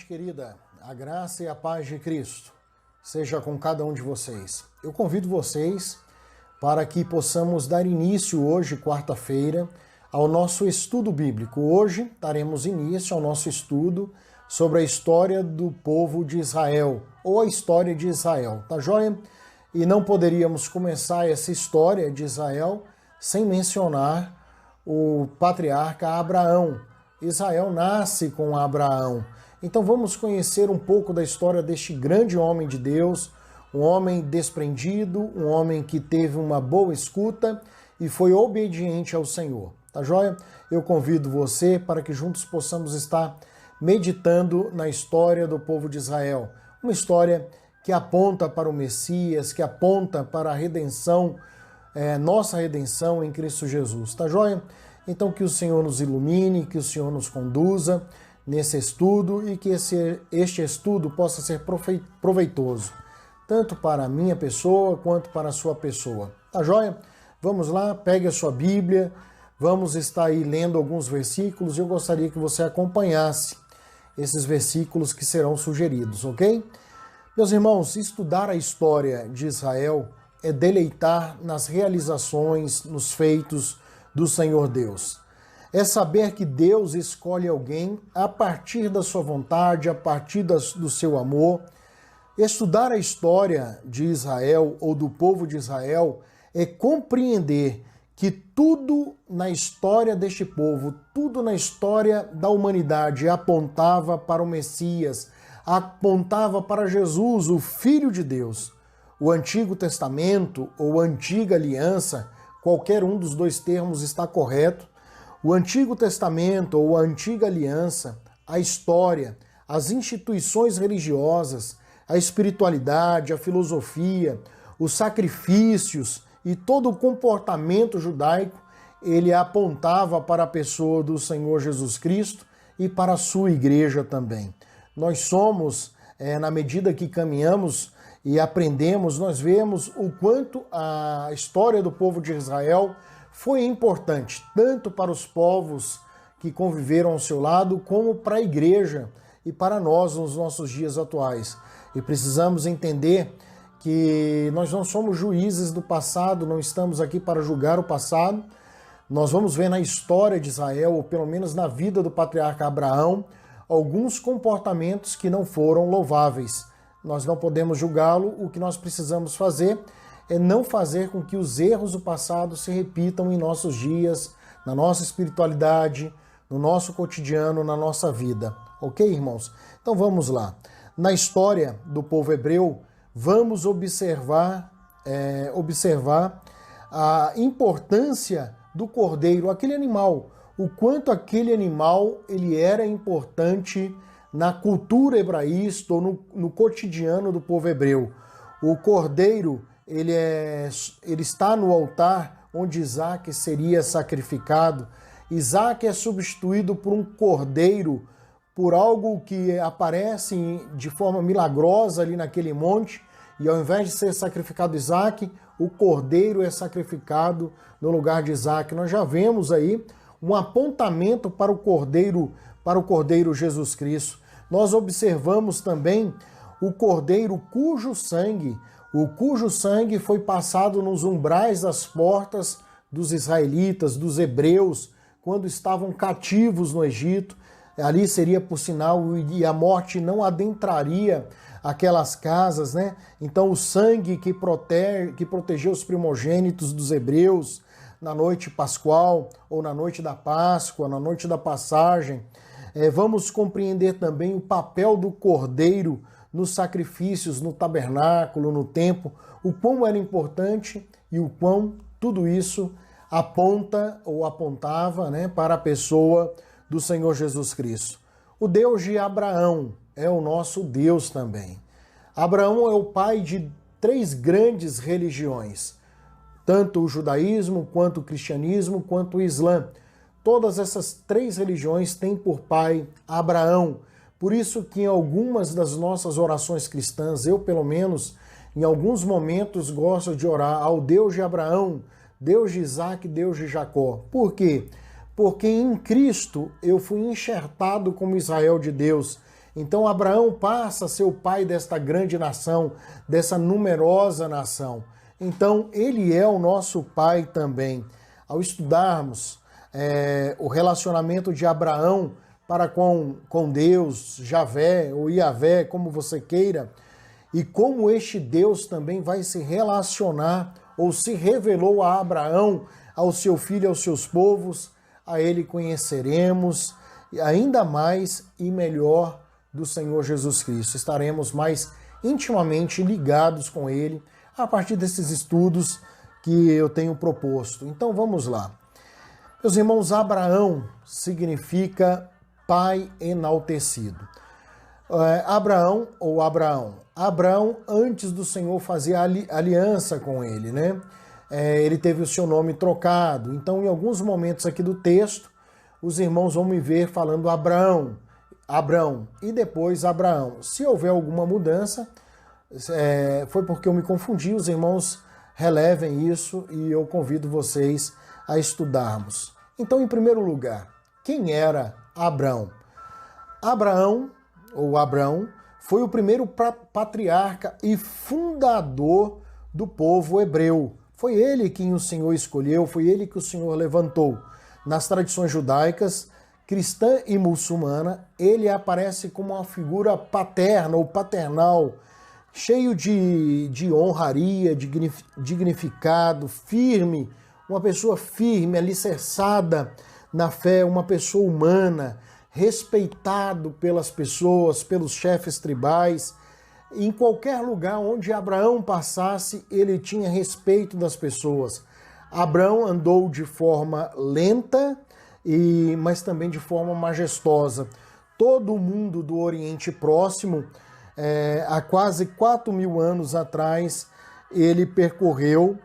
querida, a graça e a paz de Cristo seja com cada um de vocês. Eu convido vocês para que possamos dar início hoje, quarta-feira, ao nosso estudo bíblico. Hoje daremos início ao nosso estudo sobre a história do povo de Israel, ou a história de Israel, tá joia? E não poderíamos começar essa história de Israel sem mencionar o patriarca Abraão. Israel nasce com Abraão. Então vamos conhecer um pouco da história deste grande homem de Deus, um homem desprendido, um homem que teve uma boa escuta e foi obediente ao Senhor. Tá joia? Eu convido você para que juntos possamos estar meditando na história do povo de Israel. Uma história que aponta para o Messias, que aponta para a redenção, nossa redenção em Cristo Jesus. Tá joia? Então que o Senhor nos ilumine, que o Senhor nos conduza nesse estudo e que este estudo possa ser proveitoso, tanto para a minha pessoa quanto para a sua pessoa. Tá joia? Vamos lá, pegue a sua Bíblia, vamos estar aí lendo alguns versículos e eu gostaria que você acompanhasse esses versículos que serão sugeridos, ok? Meus irmãos, estudar a história de Israel é deleitar nas realizações, nos feitos do Senhor Deus. É saber que Deus escolhe alguém a partir da sua vontade, a partir do seu amor. Estudar a história de Israel ou do povo de Israel é compreender que tudo na história deste povo, tudo na história da humanidade apontava para o Messias, apontava para Jesus, o Filho de Deus. O Antigo Testamento ou Antiga Aliança, qualquer um dos dois termos está correto. O Antigo Testamento ou a Antiga Aliança, a história, as instituições religiosas, a espiritualidade, a filosofia, os sacrifícios e todo o comportamento judaico, ele apontava para a pessoa do Senhor Jesus Cristo e para a sua igreja também. Nós somos, na medida que caminhamos e aprendemos, nós vemos o quanto a história do povo de Israel foi importante, tanto para os povos que conviveram ao seu lado, como para a igreja e para nós nos nossos dias atuais. E precisamos entender que nós não somos juízes do passado, não estamos aqui para julgar o passado. Nós vamos ver na história de Israel, ou pelo menos na vida do patriarca Abraão, alguns comportamentos que não foram louváveis. Nós não podemos julgá-lo, o que nós precisamos fazer é não fazer com que os erros do passado se repitam em nossos dias, na nossa espiritualidade, no nosso cotidiano, na nossa vida. Ok, irmãos? Então vamos lá. Na história do povo hebreu, vamos observar a importância do cordeiro, aquele animal, o quanto aquele animal ele era importante na cultura hebraísta ou no cotidiano do povo hebreu. O cordeiro, ele está no altar onde Isaac seria sacrificado. Isaac é substituído por um cordeiro, por algo que aparece de forma milagrosa ali naquele monte, e ao invés de ser sacrificado Isaac, o cordeiro é sacrificado no lugar de Isaac. Nós já vemos aí um apontamento para o cordeiro Jesus Cristo. Nós observamos também o cordeiro cujo sangue foi passado nos umbrais das portas dos israelitas, dos hebreus, quando estavam cativos no Egito. Ali seria por sinal, e a morte não adentraria aquelas casas, né? Então o sangue que protegeu os primogênitos dos hebreus na noite pascual, ou na noite da Páscoa, na noite da passagem. Vamos compreender também o papel do cordeiro nos sacrifícios, no tabernáculo, no templo, o quão era importante e o quão tudo isso aponta ou apontava, né, para a pessoa do Senhor Jesus Cristo. O Deus de Abraão é o nosso Deus também. Abraão é o pai de 3 grandes religiões, tanto o judaísmo, quanto o cristianismo, quanto o islã. Todas essas 3 religiões têm por pai Abraão. Por isso que em algumas das nossas orações cristãs, eu pelo menos, em alguns momentos gosto de orar ao Deus de Abraão, Deus de Isaac, Deus de Jacó. Por quê? Porque em Cristo eu fui enxertado como Israel de Deus. Então Abraão passa a ser o pai desta grande nação, dessa numerosa nação. Então ele é o nosso pai também. Ao estudarmos o relacionamento de Abraão para com Deus, Javé ou Iavé, como você queira, e como este Deus também vai se relacionar ou se revelou a Abraão, ao seu filho e aos seus povos, a ele conheceremos ainda mais e melhor do Senhor Jesus Cristo. Estaremos mais intimamente ligados com ele a partir desses estudos que eu tenho proposto. Então vamos lá. Meus irmãos, Abraão significa pai enaltecido. Abraão, antes do Senhor fazer aliança com ele, né? Ele teve o seu nome trocado. Então, em alguns momentos aqui do texto, os irmãos vão me ver falando Abrão, e depois Abraão. Se houver alguma mudança, foi porque eu me confundi, os irmãos relevem isso e eu convido vocês a estudarmos. Então, em primeiro lugar, quem era Abrão? Abrão, foi o primeiro patriarca e fundador do povo hebreu. Foi ele quem o Senhor escolheu, foi ele que o Senhor levantou. Nas tradições judaicas, cristã e muçulmana, ele aparece como uma figura paterna ou paternal, cheio de honraria, dignificado, firme, uma pessoa firme, alicerçada na fé, uma pessoa humana, respeitado pelas pessoas, pelos chefes tribais. Em qualquer lugar onde Abraão passasse, ele tinha respeito das pessoas. Abraão andou de forma lenta, mas também de forma majestosa. Todo o mundo do Oriente Próximo, há quase 4.000 anos atrás, ele percorreu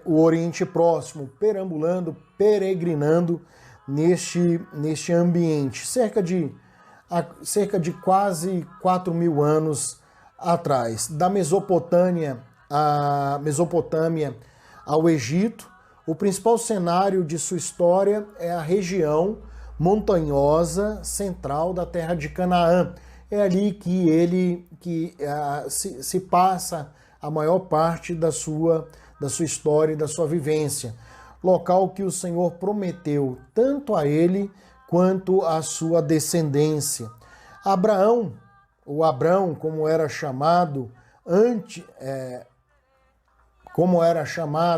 o Oriente Próximo, perambulando, peregrinando neste ambiente, cerca de quase 4.000 anos atrás. Da Mesopotâmia ao Egito, o principal cenário de sua história é a região montanhosa central da terra de Canaã. É ali que se passa a maior parte da sua história e da sua vivência. Local que o Senhor prometeu tanto a ele quanto à sua descendência. Abraão, ou Abrão, como era chamado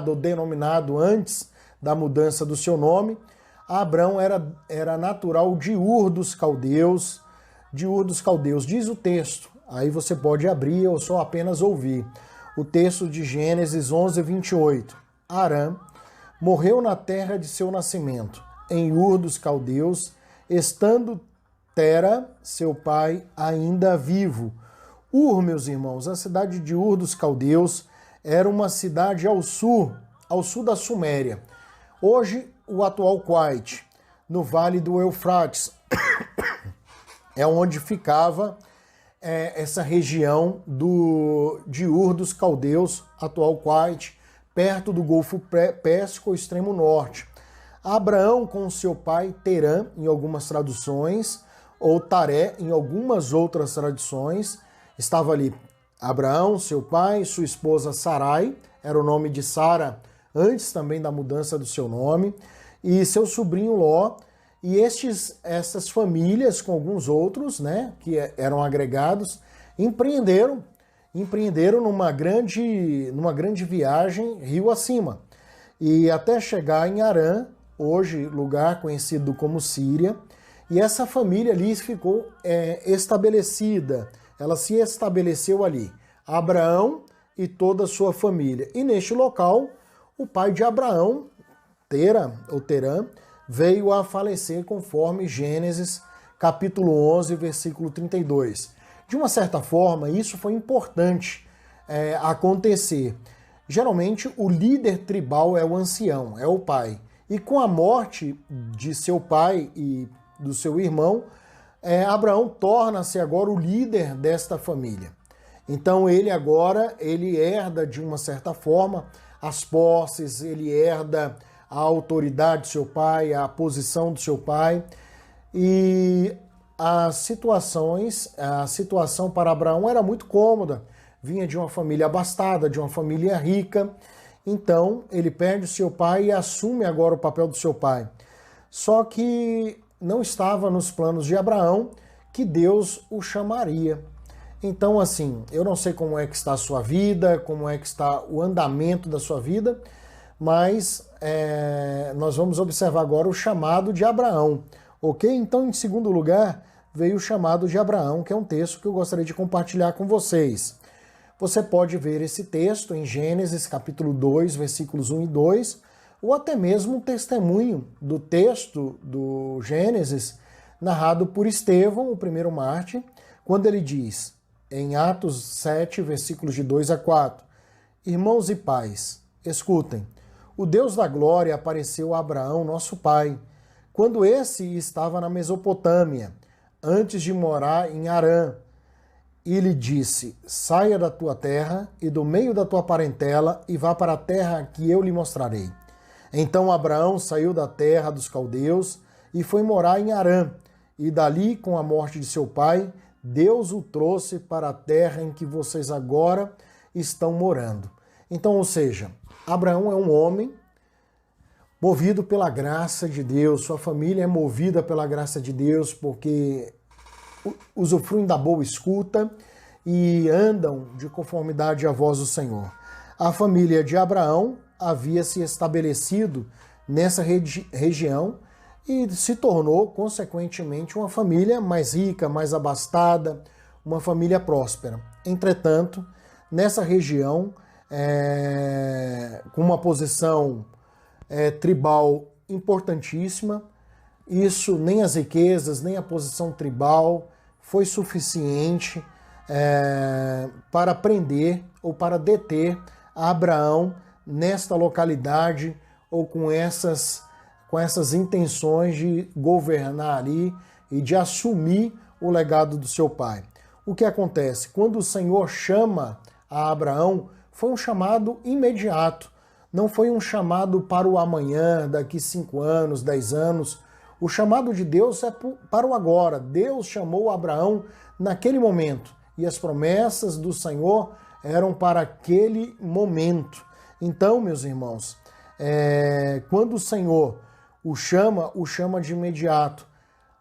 ou denominado antes da mudança do seu nome, Abrão era natural de Ur dos Caldeus. Diz o texto, aí você pode abrir ou só apenas ouvir. O texto de Gênesis 11, 28. Arã morreu na terra de seu nascimento, em Ur dos Caldeus, estando Tera, seu pai, ainda vivo. Ur, meus irmãos, a cidade de Ur dos Caldeus era uma cidade ao sul da Suméria. Hoje, o atual Kuwait, no Vale do Eufrates, é onde ficava essa região de Ur dos Caldeus, atual Kuwait, perto do Golfo Pérsico, ao extremo norte. Abraão com seu pai Terã, em algumas traduções, ou Taré, em algumas outras traduções, estava ali. Abraão, seu pai, sua esposa Sarai, era o nome de Sara, antes também da mudança do seu nome, e seu sobrinho Ló, e essas famílias, com alguns outros, né, que eram agregados, empreenderam numa grande viagem rio acima, e até chegar em Harã, hoje lugar conhecido como Síria, e essa família ali ficou estabelecida, ela se estabeleceu ali, Abraão e toda a sua família. E neste local, o pai de Abraão, Terã, veio a falecer conforme Gênesis capítulo 11, versículo 32. De uma certa forma, isso foi importante acontecer. Geralmente, o líder tribal é o ancião, é o pai. E com a morte de seu pai e do seu irmão, Abraão torna-se agora o líder desta família. Então ele herda de uma certa forma as posses, ele herda a autoridade do seu pai, a posição do seu pai. E a situação para Abraão era muito cômoda. Vinha de uma família abastada, de uma família rica. Então, ele perde o seu pai e assume agora o papel do seu pai. Só que não estava nos planos de Abraão que Deus o chamaria. Então, assim, eu não sei como é que está a sua vida, como é que está o andamento da sua vida, mas nós vamos observar agora o chamado de Abraão, ok? Então, em segundo lugar, veio o chamado de Abraão, que é um texto que eu gostaria de compartilhar com vocês. Você pode ver esse texto em Gênesis capítulo 2, versículos 1 e 2, ou até mesmo um testemunho do texto do Gênesis, narrado por Estevão, o primeiro mártir, quando ele diz, em Atos 7, versículos de 2 a 4, Irmãos e pais, escutem, o Deus da glória apareceu a Abraão, nosso pai, quando esse estava na Mesopotâmia, antes de morar em Harã, e lhe disse, saia da tua terra e do meio da tua parentela e vá para a terra que eu lhe mostrarei. Então Abraão saiu da terra dos caldeus e foi morar em Harã, e dali, com a morte de seu pai, Deus o trouxe para a terra em que vocês agora estão morando. Então, ou seja, Abraão é um homem movido pela graça de Deus, sua família é movida pela graça de Deus, porque usufruem da boa escuta e andam de conformidade à voz do Senhor. A família de Abraão havia se estabelecido nessa região e se tornou, consequentemente, uma família mais rica, mais abastada, uma família próspera. Entretanto, nessa região, com uma posição tribal importantíssima, isso nem as riquezas, nem a posição tribal foi suficiente para prender ou para deter Abraão nesta localidade ou com essas intenções de governar ali e de assumir o legado do seu pai. O que acontece? Quando o Senhor chama a Abraão, foi um chamado imediato, não foi um chamado para o amanhã, daqui 5 anos, 10 anos. O chamado de Deus é para o agora. Deus chamou Abraão naquele momento e as promessas do Senhor eram para aquele momento. Então, meus irmãos, quando o Senhor o chama de imediato.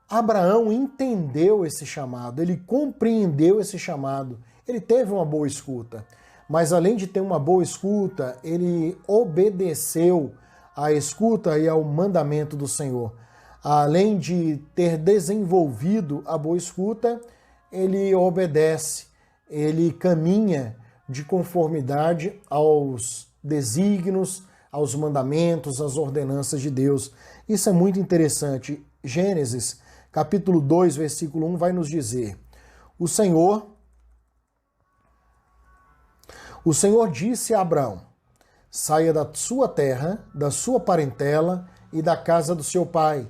Abraão entendeu esse chamado, ele compreendeu esse chamado, ele teve uma boa escuta. Mas além de ter uma boa escuta, ele obedeceu à escuta e ao mandamento do Senhor. Além de ter desenvolvido a boa escuta, ele obedece, ele caminha de conformidade aos desígnios, aos mandamentos, às ordenanças de Deus. Isso é muito interessante. Gênesis, capítulo 2, versículo 1, vai nos dizer: O Senhor disse a Abraão: saia da sua terra, da sua parentela e da casa do seu pai,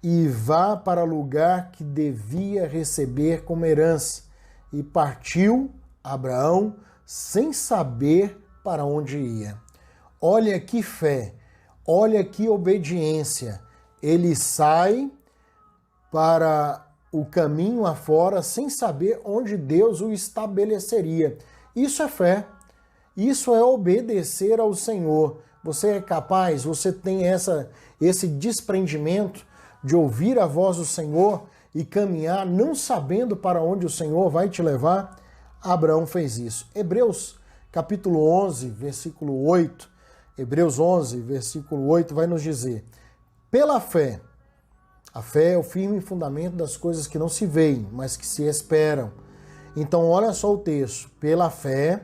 e vá para o lugar que devia receber como herança. E partiu Abraão sem saber para onde ia. Olha que fé, olha que obediência. Ele sai para o caminho afora sem saber onde Deus o estabeleceria. Isso é fé, isso é obedecer ao Senhor. Você é capaz, você tem esse desprendimento de ouvir a voz do Senhor e caminhar não sabendo para onde o Senhor vai te levar? Abraão fez isso. Hebreus capítulo 11, versículo 8, Hebreus 11, versículo 8 vai nos dizer: pela fé, a fé é o firme fundamento das coisas que não se veem, mas que se esperam. Então olha só o texto: pela fé,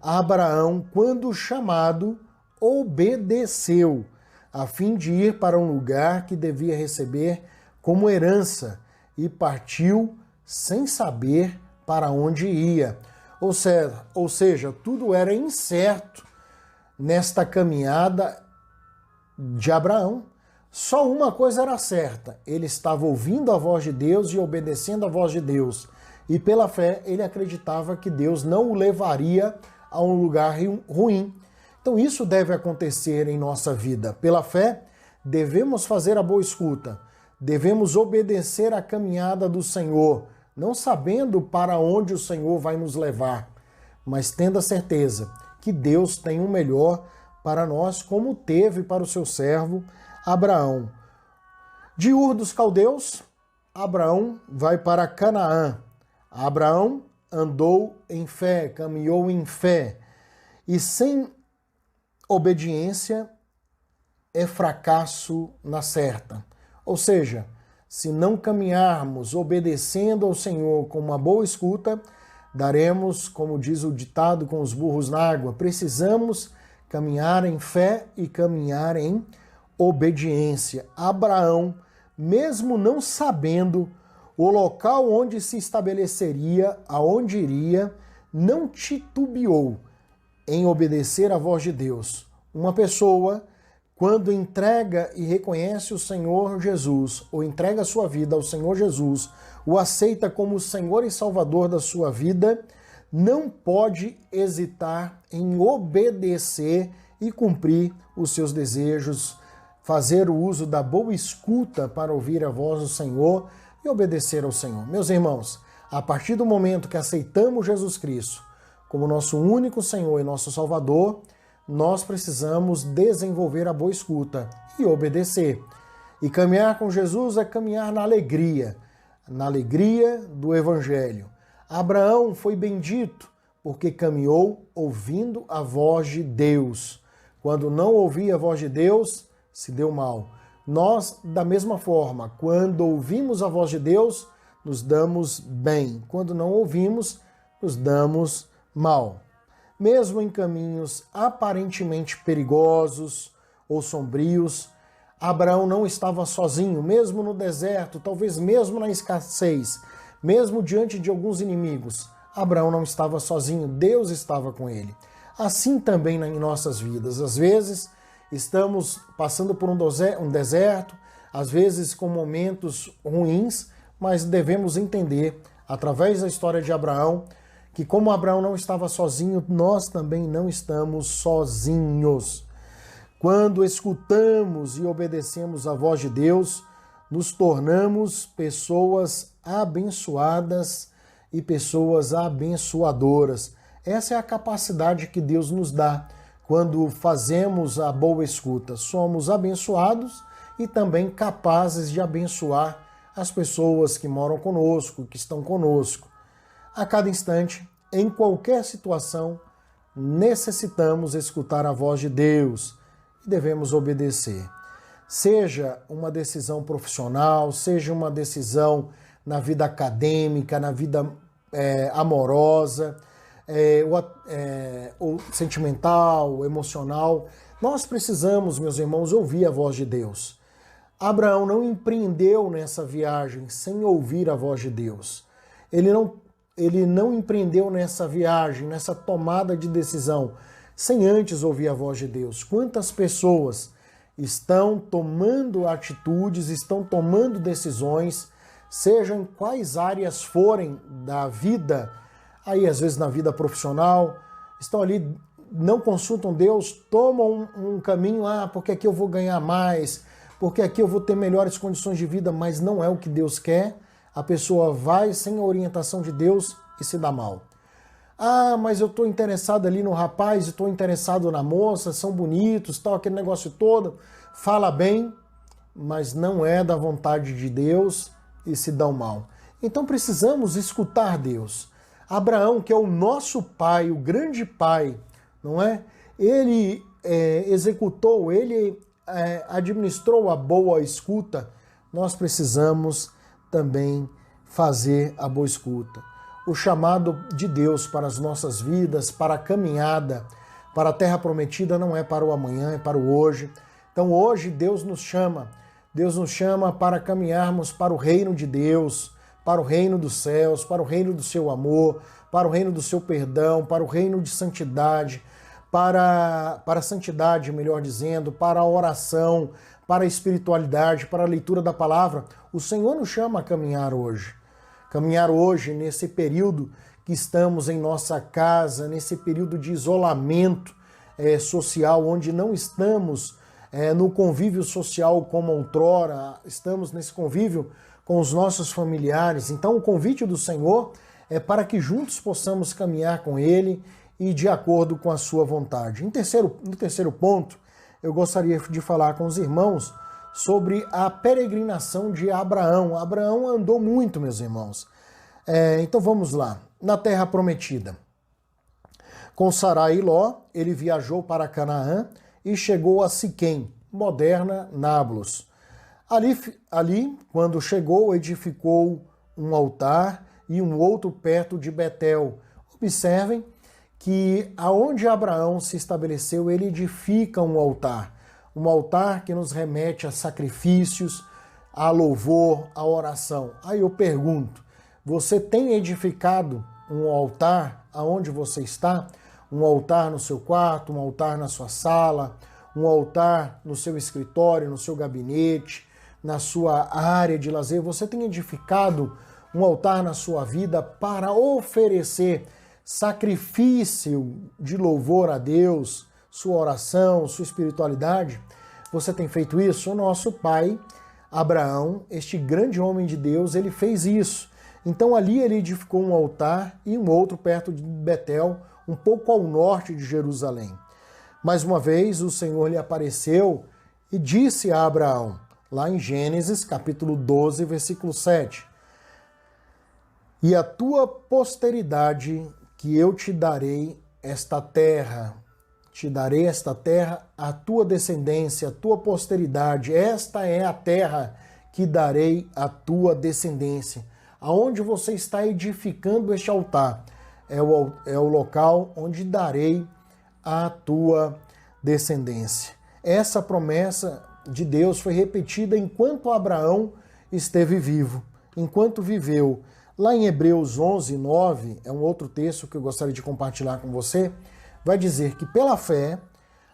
Abraão, quando chamado, obedeceu, a fim de ir para um lugar que devia receber como herança, e partiu sem saber para onde ia. Ou seja, tudo era incerto nesta caminhada de Abraão. Só uma coisa era certa: ele estava ouvindo a voz de Deus e obedecendo a voz de Deus. E pela fé ele acreditava que Deus não o levaria a um lugar ruim. Então isso deve acontecer em nossa vida. Pela fé, devemos fazer a boa escuta. devemos obedecer à caminhada do Senhor, não sabendo para onde o Senhor vai nos levar, mas tendo a certeza que Deus tem o melhor para nós, como teve para o seu servo Abraão. De Ur dos Caldeus, Abraão vai para Canaã. Abraão andou em fé, caminhou em fé, e sem obediência é fracasso na certa. Ou seja, se não caminharmos obedecendo ao Senhor com uma boa escuta, daremos, como diz o ditado, com os burros na água. Precisamos caminhar em fé e caminhar em obediência. Abraão, mesmo não sabendo o local onde se estabeleceria, aonde iria, não titubeou em obedecer à voz de Deus. Uma pessoa, quando entrega e reconhece o Senhor Jesus, ou entrega a sua vida ao Senhor Jesus, o aceita como o Senhor e Salvador da sua vida, não pode hesitar em obedecer e cumprir os seus desejos, fazer o uso da boa escuta para ouvir a voz do Senhor e obedecer ao Senhor. Meus irmãos, a partir do momento que aceitamos Jesus Cristo como nosso único Senhor e nosso Salvador, nós precisamos desenvolver a boa escuta e obedecer. E caminhar com Jesus é caminhar na alegria do Evangelho. Abraão foi bendito porque caminhou ouvindo a voz de Deus. Quando não ouvia a voz de Deus, se deu mal. Nós, da mesma forma, quando ouvimos a voz de Deus, nos damos bem. Quando não ouvimos, nos damos mal. Mesmo em caminhos aparentemente perigosos ou sombrios, Abraão não estava sozinho, mesmo no deserto, talvez mesmo na escassez, mesmo diante de alguns inimigos. Abraão não estava sozinho, Deus estava com ele. Assim também em nossas vidas. Às vezes estamos passando por um deserto, às vezes com momentos ruins, mas devemos entender, através da história de Abraão, que como Abraão não estava sozinho, nós também não estamos sozinhos. Quando escutamos e obedecemos a voz de Deus, nos tornamos pessoas abençoadas e pessoas abençoadoras. Essa é a capacidade que Deus nos dá quando fazemos a boa escuta. Somos abençoados e também capazes de abençoar as pessoas que moram conosco, que estão conosco. A cada instante, em qualquer situação, necessitamos escutar a voz de Deus e devemos obedecer. Seja uma decisão profissional, seja uma decisão na vida acadêmica, na vida amorosa, ou sentimental, emocional, nós precisamos, meus irmãos, ouvir a voz de Deus. Abraão não empreendeu nessa viagem sem ouvir a voz de Deus. Ele não empreendeu nessa viagem, nessa tomada de decisão, sem antes ouvir a voz de Deus. Quantas pessoas estão tomando atitudes, estão tomando decisões, sejam em quais áreas forem da vida, aí às vezes na vida profissional, estão ali, não consultam Deus, tomam um caminho, porque aqui eu vou ganhar mais, porque aqui eu vou ter melhores condições de vida, mas não é o que Deus quer. A pessoa vai sem a orientação de Deus e se dá mal. Mas eu estou interessado ali no rapaz, estou interessado na moça, são bonitos, tal, aquele negócio todo, fala bem, mas não é da vontade de Deus e se dão mal. Então precisamos escutar Deus. Abraão, que é o nosso pai, o grande pai, não é? Ele executou, ele administrou a boa escuta. Nós precisamos também fazer a boa escuta. O chamado de Deus para as nossas vidas, para a caminhada, para a terra prometida, não é para o amanhã, é para o hoje. Então hoje Deus nos chama para caminharmos para o reino de Deus, para o reino dos céus, para o reino do seu amor, para o reino do seu perdão, para o reino de santidade, para a santidade, melhor dizendo, para a oração, para a espiritualidade, para a leitura da palavra. O Senhor nos chama a caminhar hoje. Caminhar hoje nesse período que estamos em nossa casa, nesse período de isolamento social, onde não estamos no convívio social como outrora, estamos nesse convívio com os nossos familiares. Então o convite do Senhor é para que juntos possamos caminhar com Ele e de acordo com a sua vontade. No terceiro ponto, eu gostaria de falar com os irmãos sobre a peregrinação de Abraão. Abraão andou muito, meus irmãos. Então vamos lá. Na terra prometida. Com Sarai e Ló, ele viajou para Canaã e chegou a Siquém, moderna Nablus. Ali, quando chegou, edificou um altar e um outro perto de Betel. Observem que aonde Abraão se estabeleceu, ele edifica um altar que nos remete a sacrifícios, a louvor, a oração. Aí eu pergunto, você tem edificado um altar aonde você está? Um altar no seu quarto, um altar na sua sala, um altar no seu escritório, no seu gabinete, na sua área de lazer? Você tem edificado um altar na sua vida para oferecer sacrifício de louvor a Deus, sua oração, sua espiritualidade? Você tem feito isso? O nosso pai, Abraão, este grande homem de Deus, ele fez isso. Então ali ele edificou um altar e um outro perto de Betel, um pouco ao norte de Jerusalém. Mais uma vez o Senhor lhe apareceu e disse a Abraão, lá em Gênesis capítulo 12, versículo 7, e a tua posteridade que eu te darei esta terra, a tua descendência, a tua posteridade, esta é a terra que darei à tua descendência. Aonde você está edificando este altar é o local onde darei a tua descendência. Essa promessa de Deus foi repetida enquanto Abraão esteve vivo, enquanto viveu. Lá em Hebreus 11, 9, é um outro texto que eu gostaria de compartilhar com você, vai dizer que pela fé,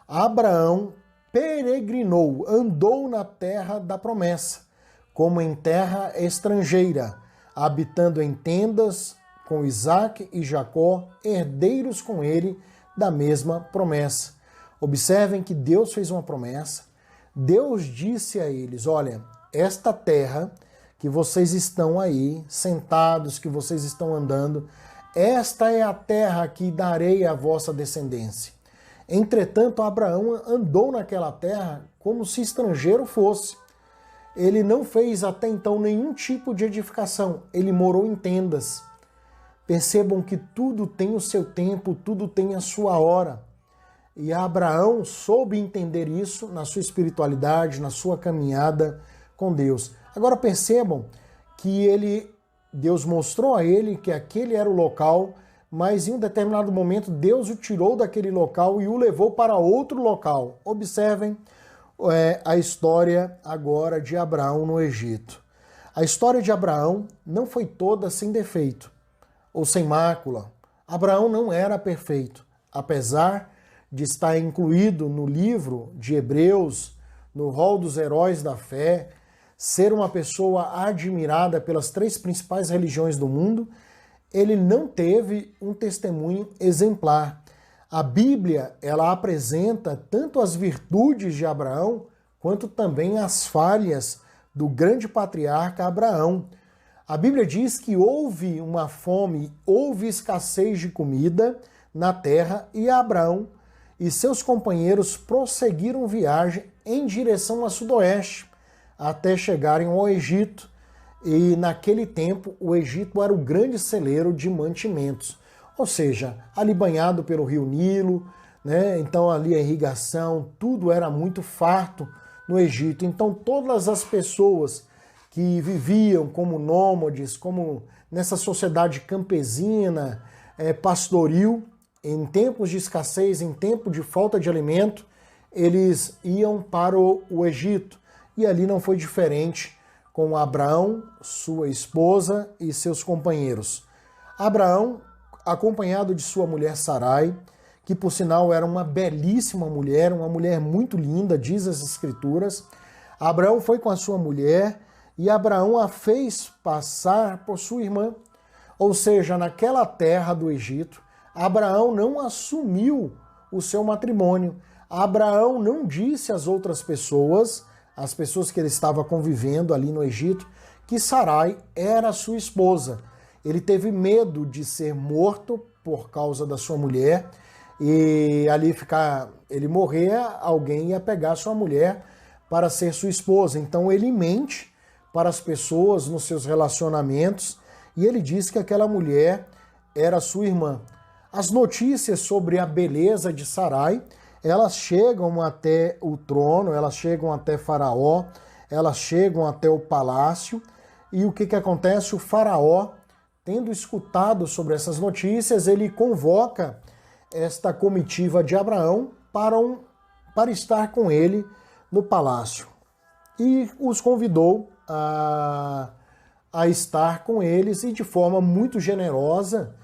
Abraão peregrinou, andou na terra da promessa, como em terra estrangeira, habitando em tendas com Isaque e Jacó, herdeiros com ele da mesma promessa. Observem que Deus fez uma promessa, Deus disse a eles, olha, esta terra que vocês estão aí, sentados, que vocês estão andando, esta é a terra que darei à vossa descendência. Entretanto, Abraão andou naquela terra como se estrangeiro fosse. Ele não fez até então nenhum tipo de edificação, ele morou em tendas. Percebam que tudo tem o seu tempo, tudo tem a sua hora. E Abraão soube entender isso na sua espiritualidade, na sua caminhada com Deus. Agora percebam que Deus mostrou a ele que aquele era o local, mas em um determinado momento Deus o tirou daquele local e o levou para outro local. Observem a história agora de Abraão no Egito. A história de Abraão não foi toda sem defeito ou sem mácula. Abraão não era perfeito, apesar de estar incluído no livro de Hebreus, no rol dos heróis da fé, ser uma pessoa admirada pelas 3 principais religiões do mundo, ele não teve um testemunho exemplar. A Bíblia, ela apresenta tanto as virtudes de Abraão, quanto também as falhas do grande patriarca Abraão. A Bíblia diz que houve uma fome, houve escassez de comida na terra e Abraão e seus companheiros prosseguiram viagem em direção a sudoeste, até chegarem ao Egito. E naquele tempo o Egito era o grande celeiro de mantimentos, ou seja, ali banhado pelo rio Nilo, né? Então ali a irrigação, tudo era muito farto no Egito. Então todas as pessoas que viviam como nômades, como nessa sociedade campesina, pastoril, em tempos de escassez, em tempo de falta de alimento, eles iam para o Egito. E ali não foi diferente com Abraão, sua esposa e seus companheiros. Abraão, acompanhado de sua mulher Sarai, que por sinal era uma belíssima mulher, uma mulher muito linda, diz as Escrituras. Abraão foi com a sua mulher e Abraão a fez passar por sua irmã. Ou seja, naquela terra do Egito, Abraão não assumiu o seu matrimônio. Abraão não disse às outras pessoas, as pessoas que ele estava convivendo ali no Egito, que Sarai era sua esposa. Ele teve medo de ser morto por causa da sua mulher e ali ele morrer, alguém ia pegar sua mulher para ser sua esposa. Então ele mente para as pessoas nos seus relacionamentos e ele diz que aquela mulher era sua irmã. As notícias sobre a beleza de Sarai, elas chegam até o trono, elas chegam até Faraó, elas chegam até o palácio. E o que acontece? O Faraó, tendo escutado sobre essas notícias, ele convoca esta comitiva de Abraão para estar com ele no palácio. E os convidou a estar com eles e de forma muito generosa,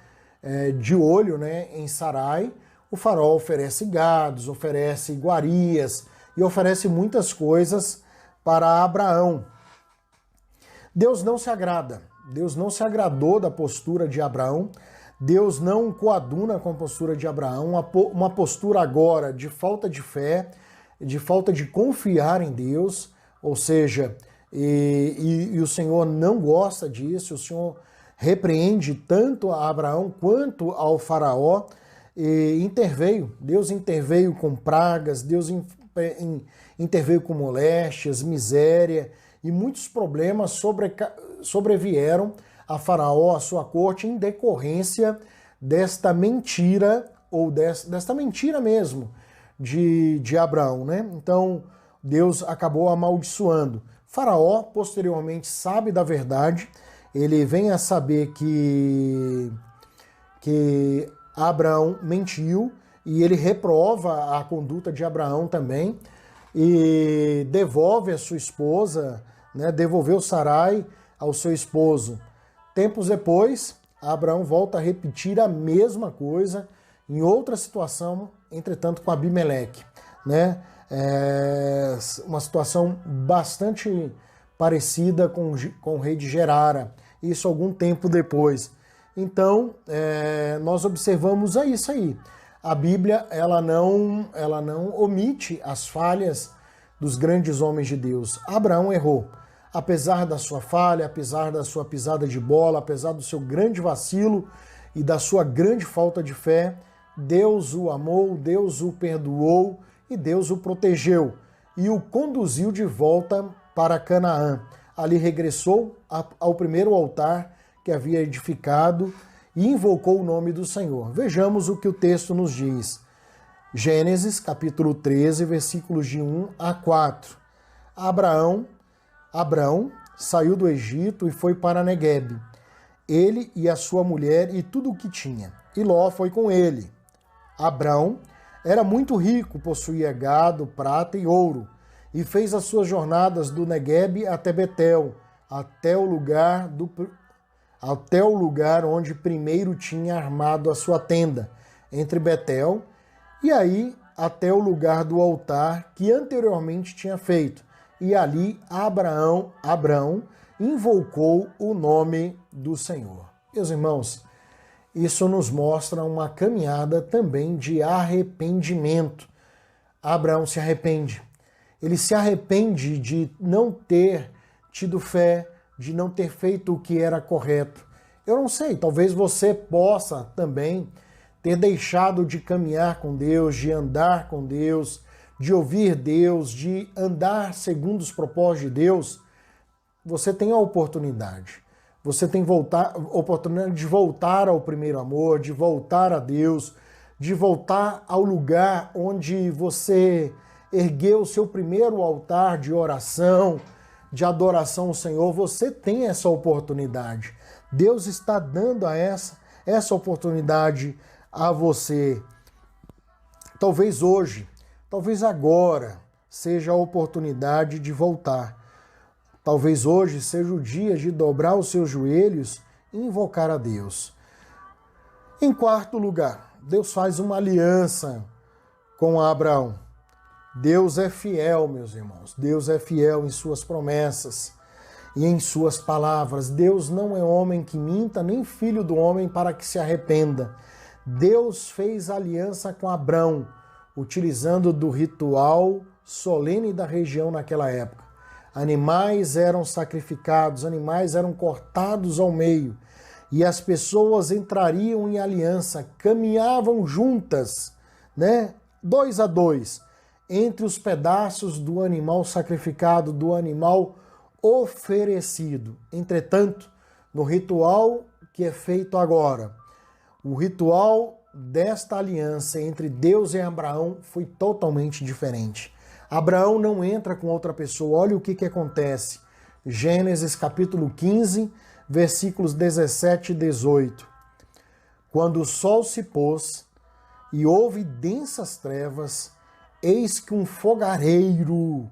de olho, né, em Sarai, o faraó oferece gados, oferece iguarias e oferece muitas coisas para Abraão. Deus não se agrada, Deus não se agradou da postura de Abraão, Deus não coaduna com a postura de Abraão, uma postura agora de falta de fé, de falta de confiar em Deus, ou seja, e o Senhor não gosta disso, o Senhor repreende tanto a Abraão quanto ao faraó, e Deus interveio com pragas, Deus interveio com moléstias, miséria, e muitos problemas sobrevieram a Faraó, a sua corte, em decorrência desta mentira, ou desta mentira mesmo, de Abraão, né? Então, Deus acabou amaldiçoando. Faraó, posteriormente, sabe da verdade, ele vem a saber que Abraão mentiu, e ele reprova a conduta de Abraão também, e devolve a sua esposa, né, devolveu Sarai ao seu esposo. Tempos depois, Abraão volta a repetir a mesma coisa em outra situação, entretanto com Abimeleque, né? Uma situação bastante parecida com o rei de Gerara, isso algum tempo depois. Então, nós observamos isso aí. A Bíblia ela não omite as falhas dos grandes homens de Deus. Abraão errou. Apesar da sua falha, apesar da sua pisada de bola, apesar do seu grande vacilo e da sua grande falta de fé, Deus o amou, Deus o perdoou e Deus o protegeu e o conduziu de volta para Canaã. Ali regressou ao primeiro altar que havia edificado e invocou o nome do Senhor. Vejamos o que o texto nos diz. Gênesis, capítulo 13, versículos de 1 a 4. Abrão saiu do Egito e foi para Neguebe, ele e a sua mulher e tudo o que tinha. E Ló foi com ele. Abrão era muito rico, possuía gado, prata e ouro, e fez as suas jornadas do Neguebe até Betel, até o lugar onde primeiro tinha armado a sua tenda, entre Betel, e aí até o lugar do altar que anteriormente tinha feito. E ali Abrão invocou o nome do Senhor. Meus irmãos, isso nos mostra uma caminhada também de arrependimento. Abraão se arrepende. Ele se arrepende de não ter tido fé, de não ter feito o que era correto. Eu não sei, talvez você possa também ter deixado de caminhar com Deus, de andar com Deus, de ouvir Deus, de andar segundo os propósitos de Deus. Você tem a oportunidade. Você tem a oportunidade de voltar ao primeiro amor, de voltar a Deus, de voltar ao lugar onde você ergueu o seu primeiro altar de oração, de adoração ao Senhor. Você tem essa oportunidade. Deus está dando essa oportunidade a você. Talvez hoje, talvez agora seja a oportunidade de voltar. Talvez hoje seja o dia de dobrar os seus joelhos e invocar a Deus. Em quarto lugar, Deus faz uma aliança com Abraão. Deus é fiel, meus irmãos. Deus é fiel em suas promessas e em suas palavras. Deus não é homem que minta, nem filho do homem para que se arrependa. Deus fez aliança com Abrão, utilizando do ritual solene da região naquela época. Animais eram sacrificados, animais eram cortados ao meio, e as pessoas entrariam em aliança, caminhavam juntas, né, 2 a 2, entre os pedaços do animal sacrificado, do animal oferecido. Entretanto, no ritual que é feito agora, o ritual desta aliança entre Deus e Abraão foi totalmente diferente. Abraão não entra com outra pessoa. Olha o que acontece. Gênesis capítulo 15, versículos 17 e 18. Quando o sol se pôs e houve densas trevas, eis que um fogareiro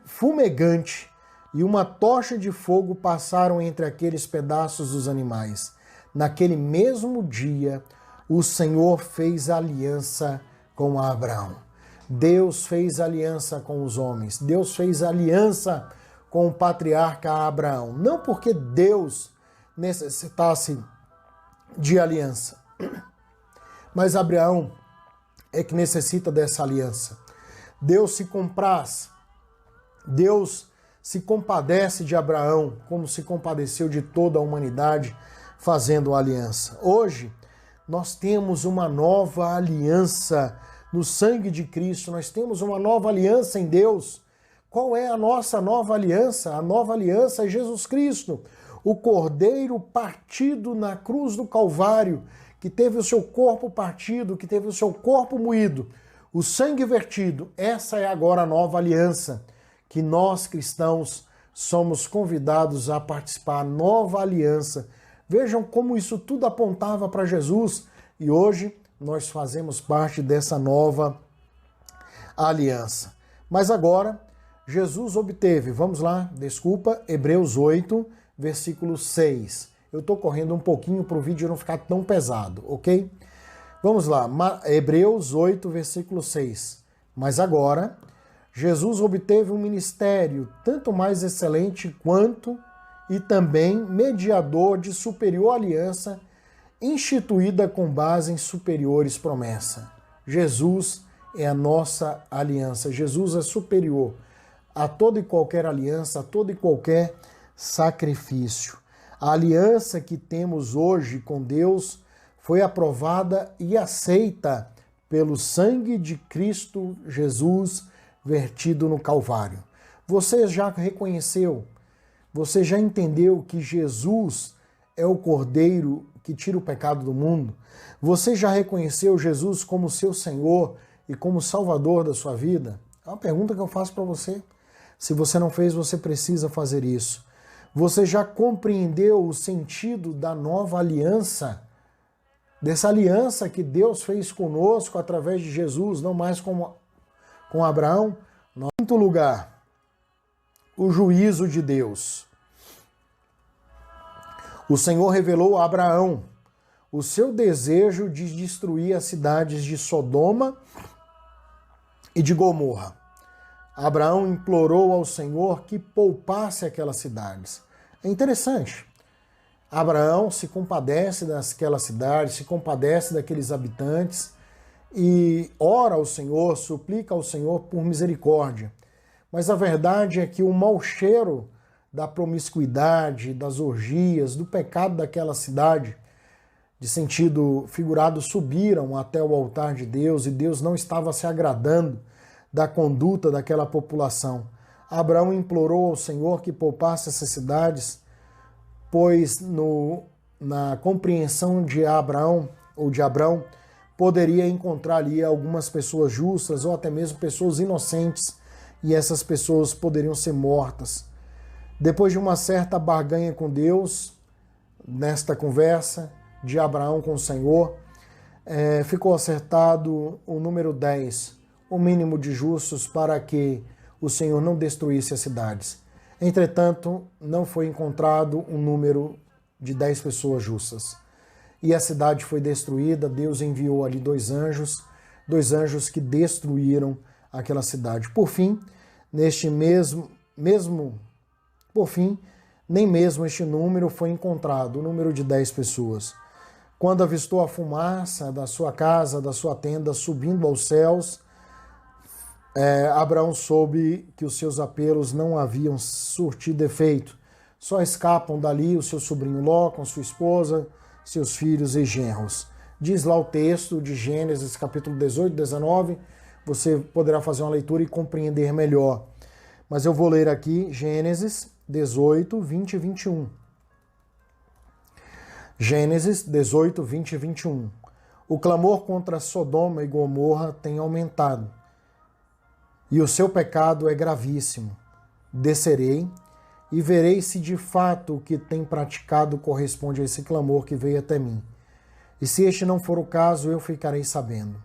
fumegante e uma tocha de fogo passaram entre aqueles pedaços dos animais. Naquele mesmo dia, o Senhor fez aliança com Abraão. Deus fez aliança com os homens. Deus fez aliança com o patriarca Abraão. Não porque Deus necessitasse de aliança, mas Abraão é que necessita dessa aliança. Deus se compraz, Deus se compadece de Abraão, como se compadeceu de toda a humanidade, fazendo aliança. Hoje, nós temos uma nova aliança no sangue de Cristo, nós temos uma nova aliança em Deus. Qual é a nossa nova aliança? A nova aliança é Jesus Cristo, o Cordeiro partido na cruz do Calvário, que teve o seu corpo partido, que teve o seu corpo moído, o sangue vertido. Essa é agora a nova aliança, que nós cristãos somos convidados a participar, a nova aliança. Vejam como isso tudo apontava para Jesus e hoje nós fazemos parte dessa nova aliança. Mas agora, Jesus obteve, vamos lá, Hebreus 8, versículo 6. Eu estou correndo um pouquinho para o vídeo não ficar tão pesado, ok? Vamos lá, Hebreus 8, versículo 6. Mas agora, Jesus obteve um ministério tanto mais excelente quanto e também mediador de superior aliança, instituída com base em superiores promessas. Jesus é a nossa aliança. Jesus é superior a toda e qualquer aliança, a todo e qualquer sacrifício. A aliança que temos hoje com Deus foi aprovada e aceita pelo sangue de Cristo Jesus vertido no Calvário. Você já reconheceu? Você já entendeu que Jesus é o Cordeiro que tira o pecado do mundo? Você já reconheceu Jesus como seu Senhor e como Salvador da sua vida? É uma pergunta que eu faço para você. Se você não fez, você precisa fazer isso. Você já compreendeu o sentido da nova aliança? Dessa aliança que Deus fez conosco através de Jesus, não mais como com Abraão? Em quinto lugar, o juízo de Deus. O Senhor revelou a Abraão o seu desejo de destruir as cidades de Sodoma e de Gomorra. Abraão implorou ao Senhor que poupasse aquelas cidades. É interessante. Abraão se compadece daquelas cidades, se compadece daqueles habitantes e ora ao Senhor, suplica ao Senhor por misericórdia. Mas a verdade é que o mau cheiro da promiscuidade, das orgias, do pecado daquela cidade, de sentido figurado, subiram até o altar de Deus e Deus não estava se agradando da conduta daquela população. Abraão implorou ao Senhor que poupasse essas cidades, pois na compreensão de Abraão, poderia encontrar ali algumas pessoas justas ou até mesmo pessoas inocentes, e essas pessoas poderiam ser mortas. Depois de uma certa barganha com Deus, nesta conversa de Abraão com o Senhor, ficou acertado o número 10, o mínimo de justos para que o Senhor não destruísse as cidades. Entretanto, não foi encontrado um número de 10 pessoas justas. E a cidade foi destruída, Deus enviou ali dois anjos que destruíram aquela cidade. Por fim, nem mesmo este número foi encontrado, o número de 10 pessoas. Quando avistou a fumaça da sua casa, da sua tenda, subindo aos céus, Abraão soube que os seus apelos não haviam surtido efeito. Só escapam dali o seu sobrinho Ló com sua esposa, seus filhos e genros. Diz lá o texto de Gênesis, capítulo 18, 19. Você poderá fazer uma leitura e compreender melhor. Mas eu vou ler aqui Gênesis 18, 20 e 21. Gênesis 18, 20 e 21. O clamor contra Sodoma e Gomorra tem aumentado, e o seu pecado é gravíssimo. Descerei e verei se de fato o que tem praticado corresponde a esse clamor que veio até mim. E se este não for o caso, eu ficarei sabendo.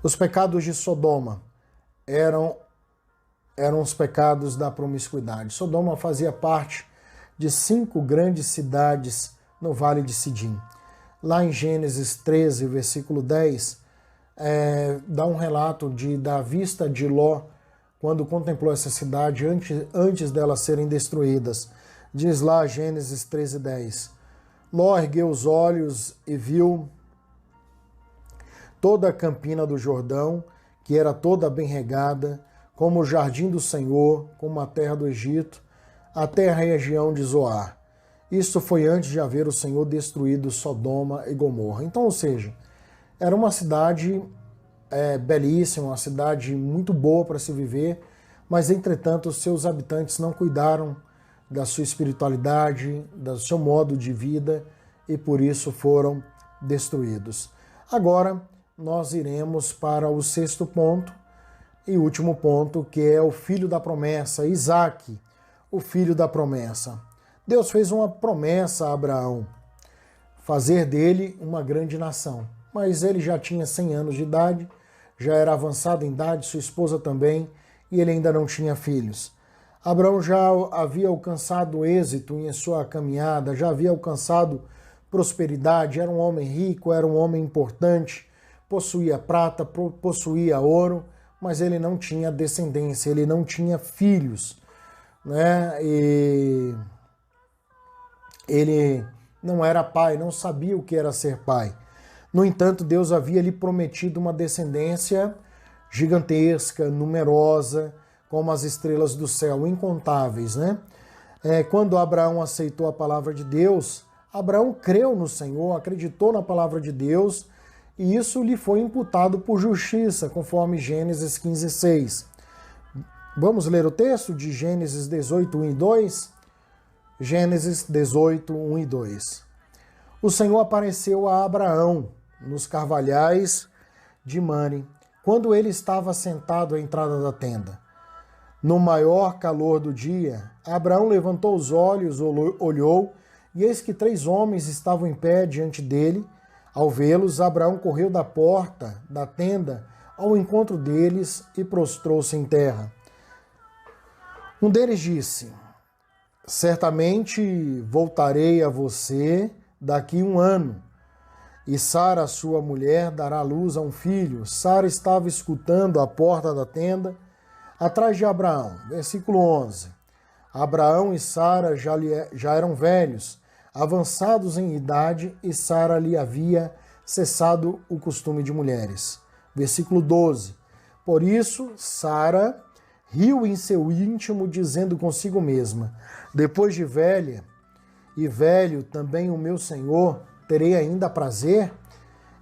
Os pecados de Sodoma eram os pecados da promiscuidade. Sodoma fazia parte de 5 grandes cidades no Vale de Sidim. Lá em Gênesis 13, versículo 10, dá um relato da vista de Ló quando contemplou essa cidade antes delas serem destruídas. Diz lá Gênesis 13, 10. Ló ergueu os olhos e viu toda a campina do Jordão, que era toda bem regada, como o jardim do Senhor, como a terra do Egito, até a região de Zoar. Isso foi antes de haver o Senhor destruído Sodoma e Gomorra. Então, ou seja, era uma cidade belíssima, uma cidade muito boa para se viver, mas, entretanto, os seus habitantes não cuidaram da sua espiritualidade, do seu modo de vida, e por isso foram destruídos. Agora, nós iremos para o 6º ponto e último ponto, que é o filho da promessa, Isaque, o filho da promessa. Deus fez uma promessa a Abraão, fazer dele uma grande nação. Mas ele já tinha 100 anos de idade, já era avançado em idade, sua esposa também, e ele ainda não tinha filhos. Abraão já havia alcançado êxito em sua caminhada, já havia alcançado prosperidade, era um homem rico, era um homem importante, possuía prata, possuía ouro, mas ele não tinha descendência, ele não tinha filhos, né? E ele não era pai, não sabia o que era ser pai. No entanto, Deus havia lhe prometido uma descendência gigantesca, numerosa, como as estrelas do céu, incontáveis, né? Quando Abraão aceitou a palavra de Deus, Abraão creu no Senhor, acreditou na palavra de Deus, e isso lhe foi imputado por justiça, conforme Gênesis 15, 6. Vamos ler o texto de Gênesis 18, 1 e 2? Gênesis 18, 1 e 2. O Senhor apareceu a Abraão nos carvalhais de Mane, quando ele estava sentado à entrada da tenda. No maior calor do dia, Abraão levantou os olhos, olhou, e eis que 3 homens estavam em pé diante dele. Ao vê-los, Abraão correu da porta da tenda ao encontro deles e prostrou-se em terra. Um deles disse: certamente voltarei a você daqui 1 ano, e Sara, sua mulher, dará luz a um filho. Sara estava escutando à porta da tenda, atrás de Abraão. Versículo 11. Abraão e Sara já eram velhos, avançados em idade, e Sara lhe havia cessado o costume de mulheres. Versículo 12. Por isso, Sara riu em seu íntimo, dizendo consigo mesma: depois de velha e velho também o meu senhor, terei ainda prazer?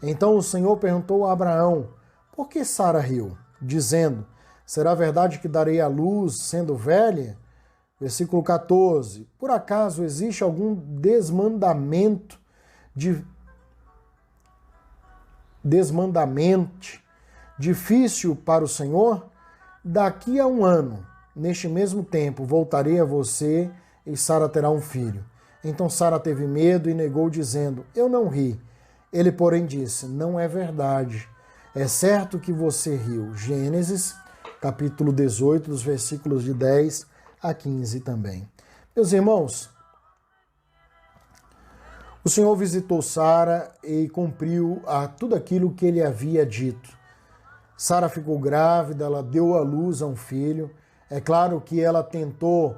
Então o Senhor perguntou a Abraão: por que Sara riu? Dizendo: será verdade que darei à luz sendo velha? Versículo 14. Por acaso existe algum desmandamento difícil para o Senhor? Daqui a 1 ano, neste mesmo tempo, voltarei a você e Sara terá um filho. Então Sara teve medo e negou, dizendo: eu não ri. Ele, porém, disse: não é verdade. É certo que você riu. Gênesis, capítulo 18, dos versículos de 10 a 15 também. Meus irmãos, o Senhor visitou Sara e cumpriu tudo aquilo que ele havia dito. Sara ficou grávida, ela deu à luz a um filho. É claro que ela tentou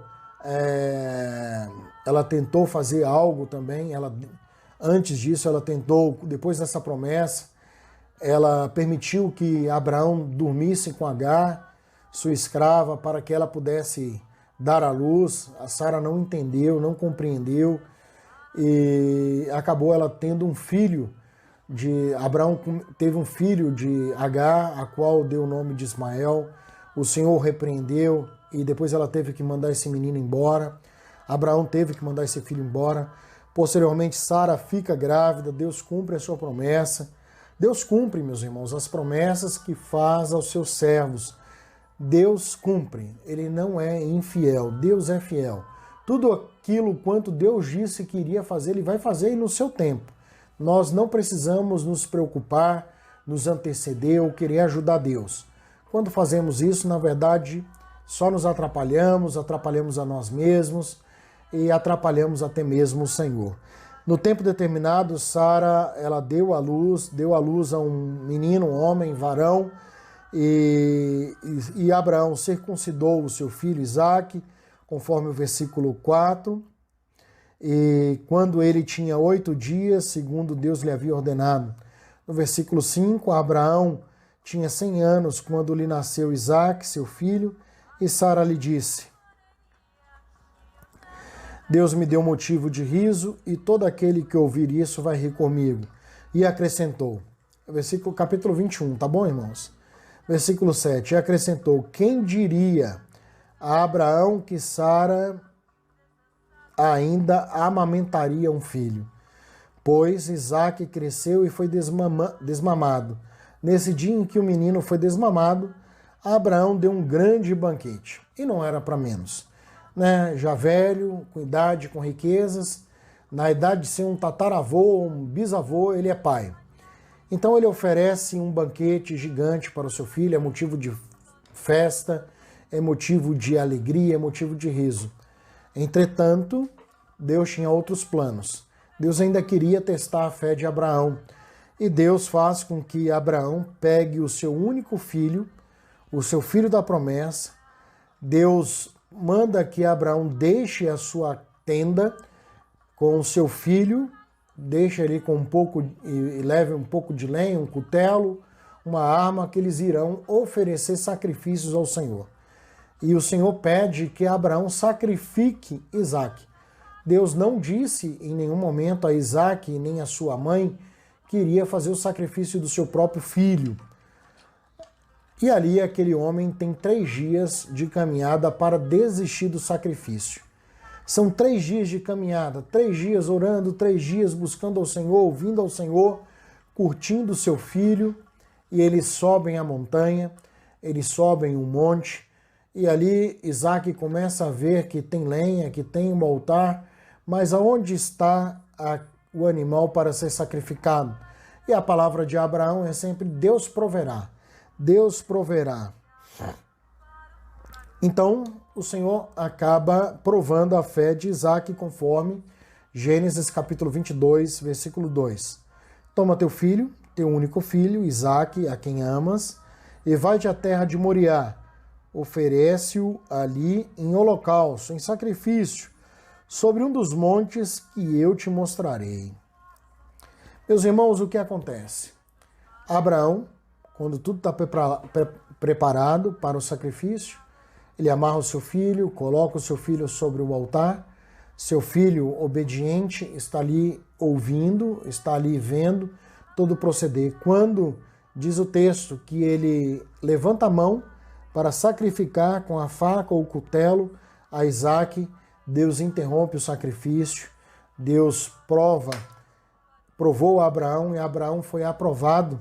ela tentou fazer algo também, antes disso ela tentou, depois dessa promessa, ela permitiu que Abraão dormisse com Agar, sua escrava, para que ela pudesse dar à luz. A Sara não entendeu, não compreendeu, e acabou ela tendo um filho. Abraão teve um filho de Agar, a qual deu o nome de Ismael. O Senhor repreendeu e depois ela teve que mandar esse menino embora. Abraão teve que mandar esse filho embora. Posteriormente, Sara fica grávida, Deus cumpre a sua promessa. Deus cumpre, meus irmãos, as promessas que faz aos seus servos. Deus cumpre, ele não é infiel, Deus é fiel. Tudo aquilo quanto Deus disse que iria fazer, ele vai fazer no seu tempo. Nós não precisamos nos preocupar, nos anteceder ou querer ajudar Deus. Quando fazemos isso, na verdade, só nos atrapalhamos a nós mesmos e atrapalhamos até mesmo o Senhor. No tempo determinado, Sara, ela deu à luz a um menino, um homem, varão, e Abraão circuncidou o seu filho Isaque, conforme o versículo 4, e quando ele tinha 8 dias, segundo Deus lhe havia ordenado. No versículo 5, Abraão tinha 100 anos quando lhe nasceu Isaque, seu filho, e Sara lhe disse: Deus me deu motivo de riso, e todo aquele que ouvir isso vai rir comigo. E acrescentou, capítulo 21, tá bom, irmãos? Versículo 7, e acrescentou, quem diria a Abraão que Sara ainda amamentaria um filho? Pois Isaque cresceu e foi desmamado. Nesse dia em que o menino foi desmamado, Abraão deu um grande banquete. E não era para menos. Já velho, com idade, com riquezas, na idade de ser um tataravô, um bisavô, ele é pai. Então ele oferece um banquete gigante para o seu filho, é motivo de festa, é motivo de alegria, é motivo de riso. Entretanto, Deus tinha outros planos. Deus ainda queria testar a fé de Abraão. E Deus faz com que Abraão pegue o seu único filho, o seu filho da promessa. Deus manda que Abraão deixe a sua tenda com o seu filho, deixa ele com e leve um pouco de lenha, um cutelo, uma arma, que eles irão oferecer sacrifícios ao Senhor. E o Senhor pede que Abraão sacrifique Isaque. Deus não disse em nenhum momento a Isaque nem a sua mãe que iria fazer o sacrifício do seu próprio filho. E ali aquele homem tem 3 dias de caminhada para desistir do sacrifício. São 3 dias de caminhada, 3 dias orando, 3 dias buscando ao Senhor, ouvindo ao Senhor, curtindo o seu filho, e eles sobem a montanha, eles sobem um monte, e ali Isaque começa a ver que tem lenha, que tem um altar, mas aonde está o animal para ser sacrificado? E a palavra de Abraão é sempre Deus proverá. Deus proverá. Então, o Senhor acaba provando a fé de Isaque conforme Gênesis capítulo 22, versículo 2. Toma teu filho, teu único filho, Isaque, a quem amas, e vai-te à terra de Moriá. Oferece-o ali em holocausto, em sacrifício, sobre um dos montes que eu te mostrarei. Meus irmãos, o que acontece? Abraão, quando tudo está preparado para o sacrifício, ele amarra o seu filho, coloca o seu filho sobre o altar, seu filho obediente está ali ouvindo, está ali vendo todo o proceder. Quando diz o texto que ele levanta a mão para sacrificar com a faca ou o cutelo a Isaque, Deus interrompe o sacrifício, Deus provou a Abraão e Abraão foi aprovado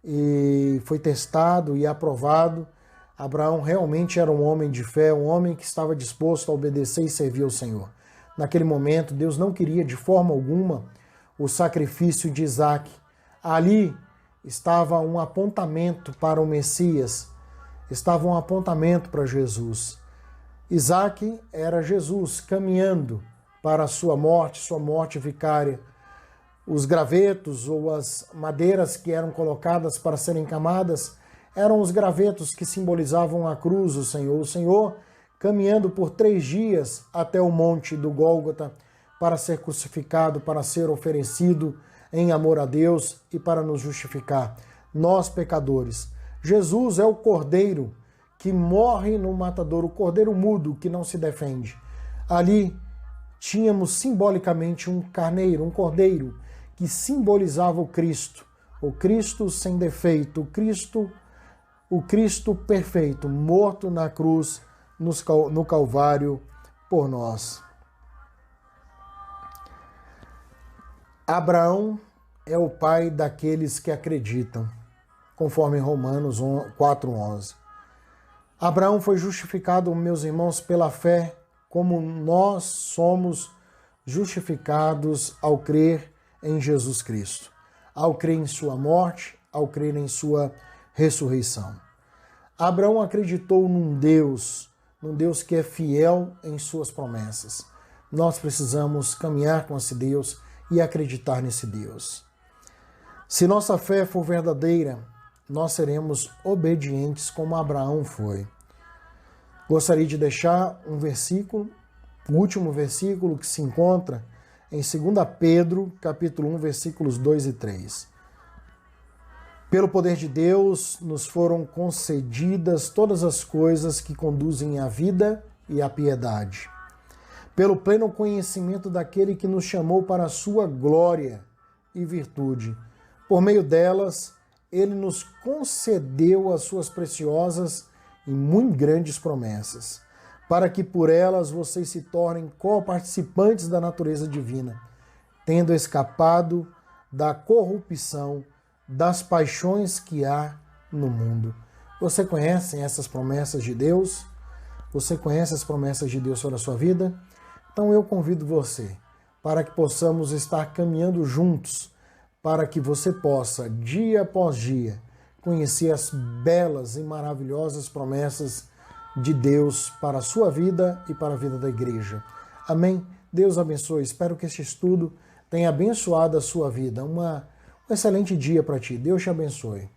e foi testado e aprovado. Abraão realmente era um homem de fé, um homem que estava disposto a obedecer e servir ao Senhor. Naquele momento, Deus não queria de forma alguma o sacrifício de Isaque. Ali estava um apontamento para o Messias, estava um apontamento para Jesus. Isaque era Jesus caminhando para a sua morte vicária. Os gravetos ou as madeiras que eram colocadas para serem queimadas eram os gravetos que simbolizavam a cruz, o Senhor caminhando por 3 dias até o monte do Gólgota para ser crucificado, para ser oferecido em amor a Deus e para nos justificar, nós pecadores. Jesus é o Cordeiro que morre no matadouro, o Cordeiro mudo que não se defende. Ali tínhamos simbolicamente um carneiro, um cordeiro, que simbolizava o Cristo sem defeito, o Cristo perfeito, morto na cruz, no Calvário, por nós. Abraão é o pai daqueles que acreditam, conforme Romanos 4:11. Abraão foi justificado, meus irmãos, pela fé, como nós somos justificados ao crer em Jesus Cristo, ao crer em sua morte, ao crer em sua ressurreição. Abraão acreditou num Deus que é fiel em suas promessas. Nós precisamos caminhar com esse Deus e acreditar nesse Deus. Se nossa fé for verdadeira, nós seremos obedientes como Abraão foi. Gostaria de deixar um versículo, o último versículo que se encontra em 2 Pedro, capítulo 1, versículos 2 e 3. Pelo poder de Deus nos foram concedidas todas as coisas que conduzem à vida e à piedade. Pelo pleno conhecimento daquele que nos chamou para a sua glória e virtude. Por meio delas, ele nos concedeu as suas preciosas e muito grandes promessas, para que por elas vocês se tornem co-participantes da natureza divina, tendo escapado da corrupção das paixões que há no mundo. Você conhece essas promessas de Deus? Você conhece as promessas de Deus sobre a sua vida? Então eu convido você para que possamos estar caminhando juntos, para que você possa, dia após dia, conhecer as belas e maravilhosas promessas de Deus para a sua vida e para a vida da igreja. Amém? Deus abençoe. Espero que este estudo tenha abençoado a sua vida. Um excelente dia para ti. Deus te abençoe.